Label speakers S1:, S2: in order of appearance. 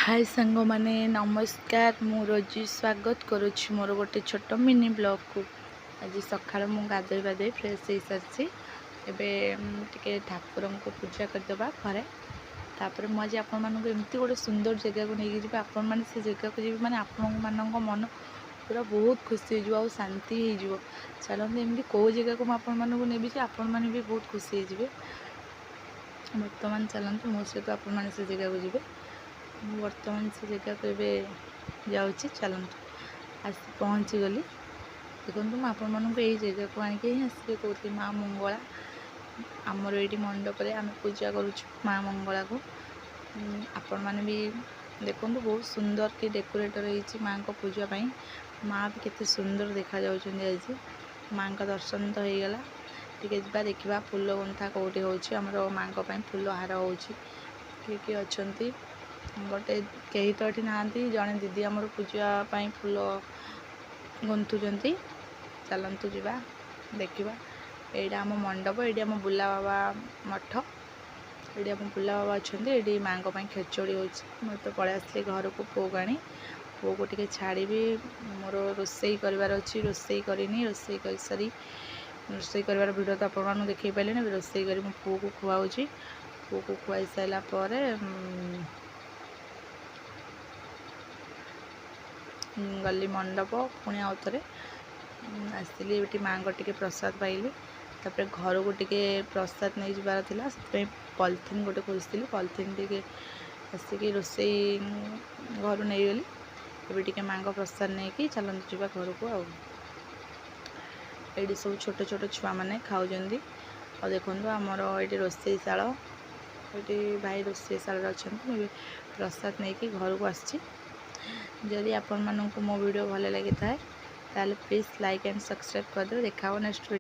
S1: हाय सांग माने नमस्कार मु रोजी स्वागत करुच्ची मोर गोटे छोट मिनी ब्लॉग को। आज सकाळ मु गाधोई बाधोई फ्रेश हो सारी एवं ठाकुर को पूजा करदे घरे तापर मुझे आपण मानक एमती गोटे सुंदर जगह को लेकिन जी आपण मैंने से जगह को जी मैंने आपण मान मन पूरा बहुत खुशी हो शांति हो चलते एमती कौ जगह को मुझे आपण मैंने भी बहुत खुशी हो बर्तमान चलते मो सहित आपण मैंने से जगह को जी बर्तमान से जगह को जाऊँगी चलतु आस पहुँची गली देखो मुझे यही जगह को आनिक आसवे कहती माँ मंगला आमर ये मंडप आम पूजा करुँ माँ मंगला को आपण मैंने भी देखो बहुत सुंदर कि डेकोरेटर होती माँ को पूजापी माँ भी केते सुंदर देखा आज माँ का दर्शन तो हो गला टे जा देखा फूल गुंथा कौटी हो माँ फूल हार हो किए अच्छा गोटे कहीं तो ये ना जड़े दीदी आमर पूजापी फूल गुंथुंट चलतु जा देखा यहाँ आम मंडप ये आम बुला बाबा मठ ये आम बुला बाबा अच्छा ये माँ खेचड़ी हो तो पलि आसली घर को पुओ को आनी पुओ को टे छाड़ी मोर रोसई करार अच्छी रोसई करनी रोसई कर सारी रोसई कर भिडियो तो आप देखे पारे रोसई कर मो पुओ को खुआऊँगी पुओ को खुआई सारापर गली मंडप पुणी आउ थे आसली ये माँ को टे प्रसाद पाइली तापर घर को टे प्रसाद नहीं जबार था से पॉलिथिन गोटे खोजी पॉलिथिन टे आसिक रोसई घर नहीं गली एवं टे माँ को प्रसाद नहीं कि चलते जा घर को ये सब छोट छोट छुआ मैंने खाऊँ और देखो आमर ये रोसई शाल ये भाई रोसई शाल अच्छा प्रसाद नहीं कि घर को आसी जदि आपण मानक मो वीडियो भल लगी था प्लीज लाइक एंड सब्सक्राइब कर दो देखा नेक्स्ट